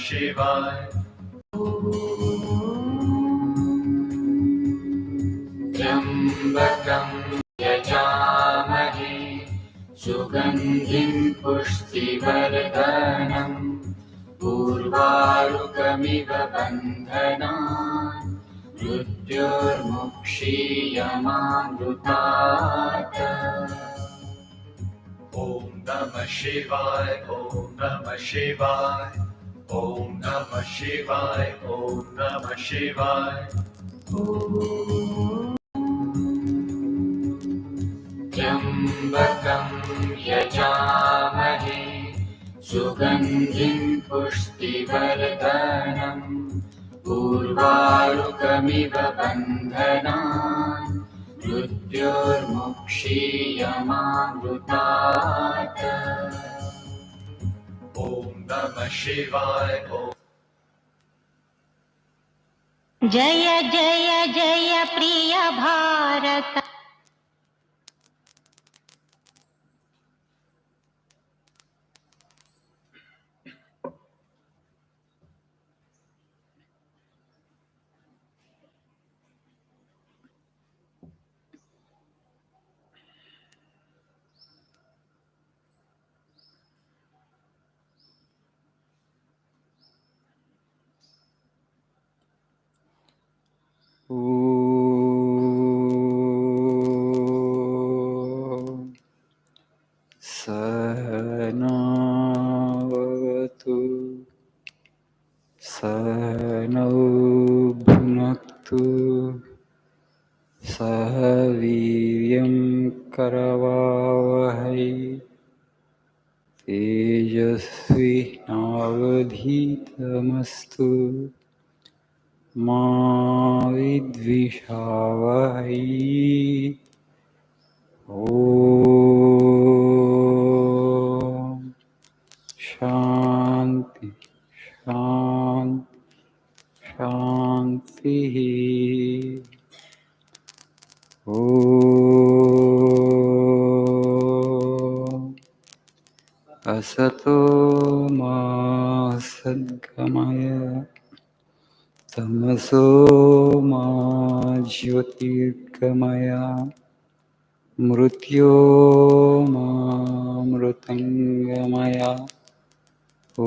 Shivaya. Trambakam yajamahe sugandhim pushtivardhanam urvarukamiva bandhanan mrityurmukshiyamamrutat. Om Namah Shivaya, Om Namah Shivaya, Om Namah Shivaya, Om Namah Shivaya. Trambakam yajamahe sugandhim pushtivardhanam urvarukamiva bandhanan mrityurmukshiyamamrutat. Om Namah Shivaya. जय जय जय प्रिय Bharat. Sahanavavatu Sahanau Bhunaktu Sahaviryam Karavavahai Tejasvi Navadhitamastu Ma Vidvishavahai. Om Shanti Shanti Shanti. Om Asato Ma Sadgamaya Tamaso Ma Jyotirgamaya Mrutyo Ma Mrutangamaya. Om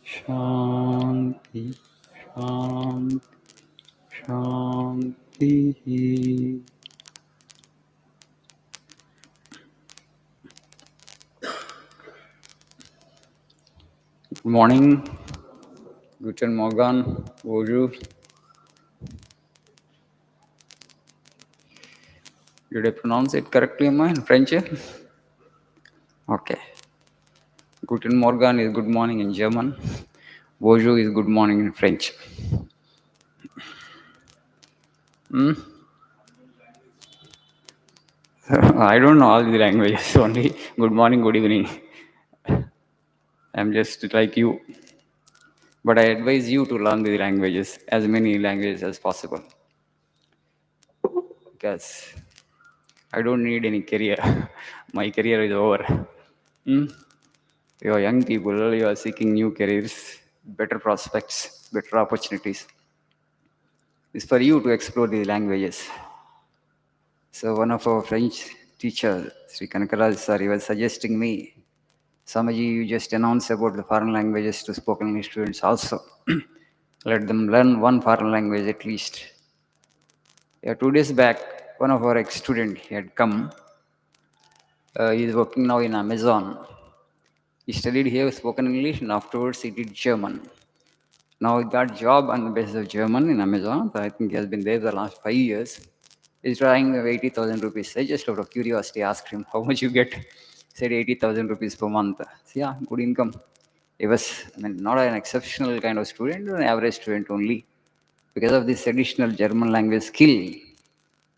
Shanti Shanti Shanti. Good morning. Guten Morgen. Bonjour. Did I pronounce it correctly in French? Okay. Guten Morgen is good morning in German. Bonjour is good morning in French. I don't know all the languages, only good morning, good evening. I'm just like you. But I advise you to learn the languages, as many languages as possible. Because I don't need any career. My career is over. You are young people, you are seeking new careers, better prospects, better opportunities. It's for you to explore the languages. So one of our French teachers, Sri Kanakaraj sir, he was suggesting me, Samaji, you just announce about the foreign languages to spoken English students also. Let them learn one foreign language at least. Yeah, 2 days back, one of our ex-student, he had come. He is working now in Amazon. He studied here spoken English and afterwards he did German. Now he got job on the basis of German in Amazon. So I think he has been there the last 5 years. He's trying 80,000 rupees. I just out of curiosity asked him, how much you get? He said 80,000 rupees per month. So yeah, good income. He was not an exceptional kind of student, an average student only. Because of this additional German language skill,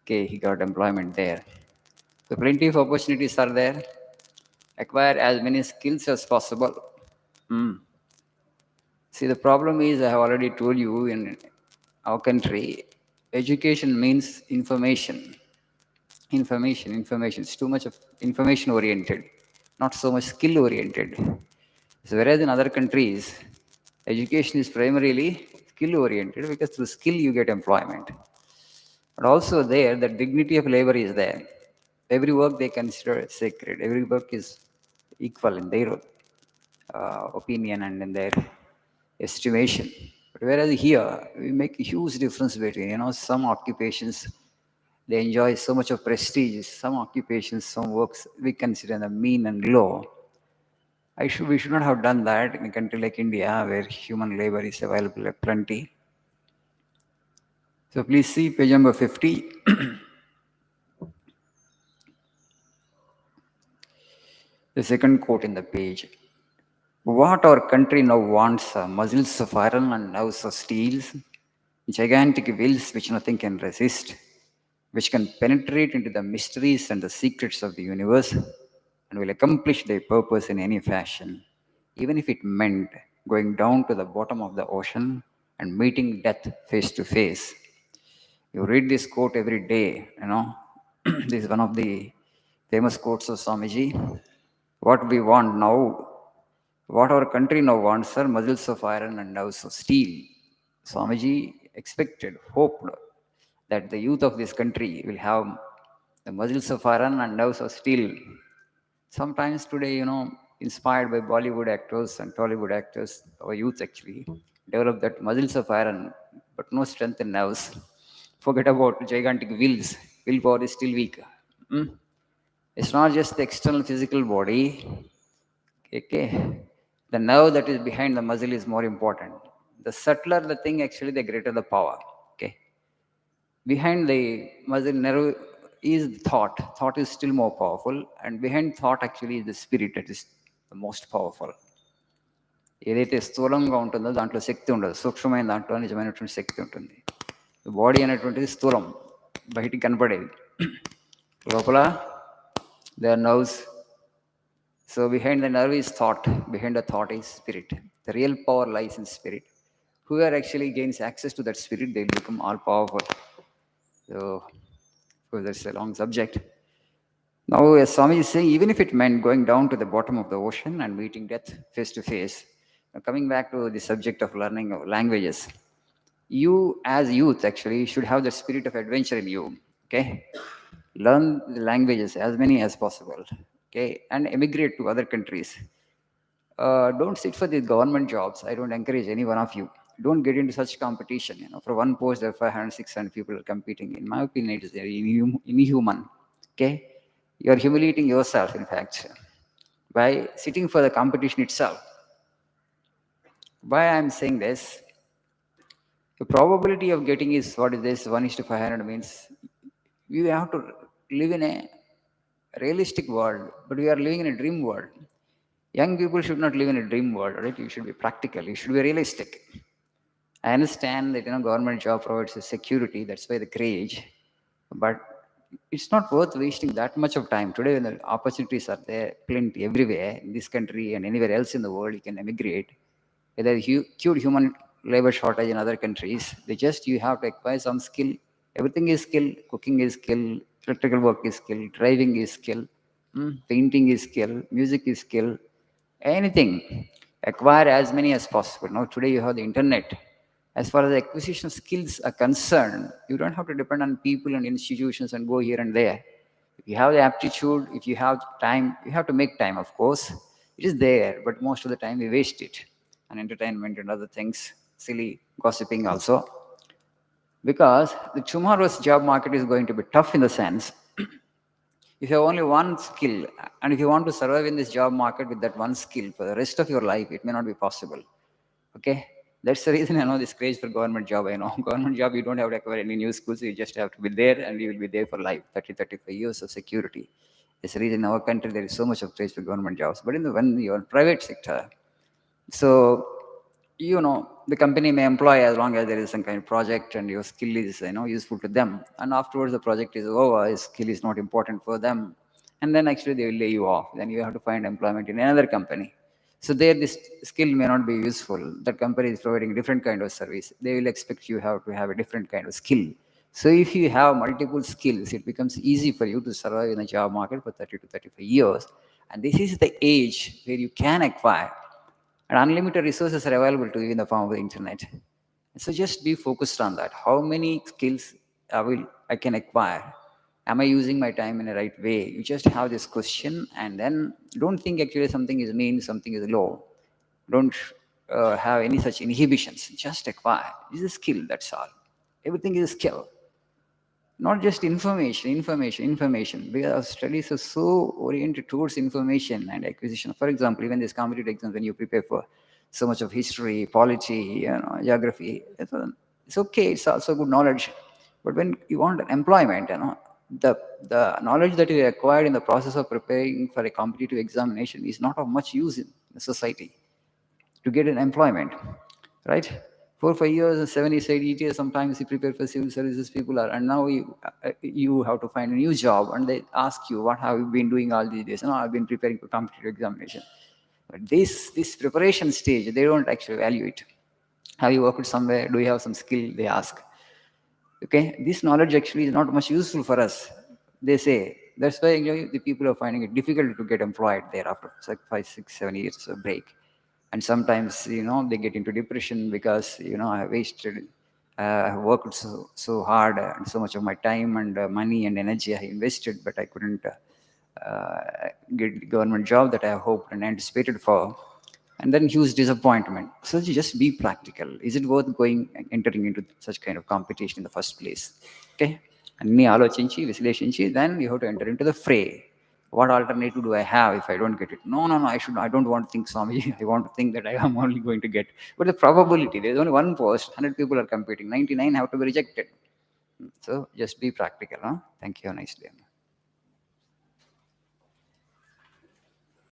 okay, he got employment there. So plenty of opportunities are there. Acquire as many skills as possible. See, the problem is, I have already told you, in our country, education means information. Information. It's too much of information oriented. not so much skill oriented. So whereas in other countries, education is primarily skill oriented because through skill you get employment. But also there, the dignity of labor is there. Every work they consider sacred. Every work is equal in their opinion and in their estimation. But whereas here, we make a huge difference between, some occupations, they enjoy so much of prestige. Some occupations, some works, we consider them mean and low. We should not have done that in a country like India, where human labor is available at plenty. So please see page number 50. The second quote in the page. What our country now wants are muscles of iron and nerves of steel, gigantic wills which nothing can resist, which can penetrate into the mysteries and the secrets of the universe and will accomplish their purpose in any fashion, even if it meant going down to the bottom of the ocean and meeting death face to face. You read this quote every day. This is one of the famous quotes of Swamiji. What we want now, what our country now wants are muscles of iron and nerves of steel. Swamiji expected, hoped that the youth of this country will have the muscles of iron and nerves of steel. Sometimes today, inspired by Bollywood actors and Tollywood actors, our youth actually develop that muscles of iron, but no strength in nerves. Forget about gigantic wills. Willpower is still weak. Mm. It's not just the external physical body. Okay. The nerve that is behind the muscle is more important. The subtler the thing, actually, the greater the power. Okay. Behind the muscle nerve is thought. Thought is still more powerful, and behind thought actually is the spirit that is the most powerful. ఏదైతే స్థూలంగా ఉంటుందో దాంట్లో శక్తి ఉండదు, సూక్ష్మమైన దాంట్లో నిజమైనటువంటి శక్తి ఉంటుంది. Body అనేటువంటిది స్థూలం, బయటికి కనపడేది. లోపల they are nerves. So behind the nerve is thought, behind the thought is spirit. The real power lies in spirit. Whoever actually gains access to that spirit, they will become all powerful. So, of course, that's a long subject. Now, as Swami is saying, even if it meant going down to the bottom of the ocean and meeting death face to face, coming back to the subject of learning of languages, you as youth actually should have the spirit of adventure in you. Okay, learn the languages as many as possible. Okay, and emigrate to other countries. Don't sit for the government jobs. I don't encourage any one of you. Don't get into such competition. For one post, there are 500, 600 people are competing. In my opinion, it is inhuman. Okay, you are humiliating yourself, in fact, by sitting for the competition itself. Why I am saying this? The probability of getting is what is this? 1:500 means you have to live in a realistic world, but we are living in a dream world. Young people should not live in a dream world, right? You should be practical. You should be realistic. I understand that government job provides a security. That's why the craze, but it's not worth wasting that much of time. Today, when the opportunities are there, plenty everywhere in this country and anywhere else in the world, you can emigrate. Whether huge human labor shortage in other countries, you have to acquire some skill. Everything is skill. Cooking is skill. Electrical work is skill. Driving is skill. Painting is skill. Music is skill. Anything. Acquire as many as possible. Now, today you have the internet. As far as acquisition skills are concerned, you don't have to depend on people and institutions and go here and there. If you have the aptitude, if you have time, you have to make time, of course. It is there, but most of the time we waste it on entertainment and other things, silly gossiping also. Because the tomorrow's job market is going to be tough in the sense, if you have only one skill, and if you want to survive in this job market with that one skill for the rest of your life, it may not be possible. Okay? That's the reason I know this craze for government job. I know government job, you don't have to acquire any new skills. You just have to be there and you will be there for life, 30, 35 years of security. That's the reason in our country there is so much of craze for government jobs. But when you're in private sector, so, the company may employ as long as there is some kind of project and your skill is, useful to them. And afterwards, the project is over, skill is not important for them. And then actually they will lay you off. Then you have to find employment in another company. So there, this skill may not be useful. That company is providing a different kind of service. They will expect you have to have a different kind of skill. So if you have multiple skills, it becomes easy for you to survive in the job market for 30 to 35 years. And this is the age where you can acquire. And unlimited resources are available to you in the form of the internet. So just be focused on that. How many skills I can acquire? Am I using my time in the right way? You just have this question, and then don't think actually something is mean, something is low. Don't have any such inhibitions. Just acquire. This is a skill, that's all. Everything is a skill. Not just information, because our studies are so oriented towards information and acquisition. For example, even these competitive exams, when you prepare for so much of history, polity, geography, it's okay, it's also good knowledge. But when you want employment, the knowledge that you acquired in the process of preparing for a competitive examination is not of much use in the society to get an employment, right? 4 5 years and 7 8 years, sometimes you prepare for civil services, people are, and now you have to find a new job, and they ask you, what have you been doing all these days? No, I've been preparing for competitive examination. But this preparation stage, they don't actually value it. Have you worked somewhere? Do you have some skill? They ask. Okay, this knowledge actually is not much useful for us. They say that's why the people are finding it difficult to get employed there after like 5 6 7 years of break. And sometimes they get into depression because I wasted, I have worked so hard, and so much of my time and money and energy I invested, but I couldn't get the government job that I hoped and anticipated for. And then huge disappointment. So you just be practical. Is it worth entering into such kind of competition in the first place? Okay, అన్ని ఆలోచించి విశ్లేషించి then you have to enter into the fray. What alternative do I have if I don't get it? No, I don't want to think, Swami. I want to think that I am only going to get. But the probability, there's only one post, 100 people are competing, 99 have to be rejected. So just be practical. Thank you. Have a nice day.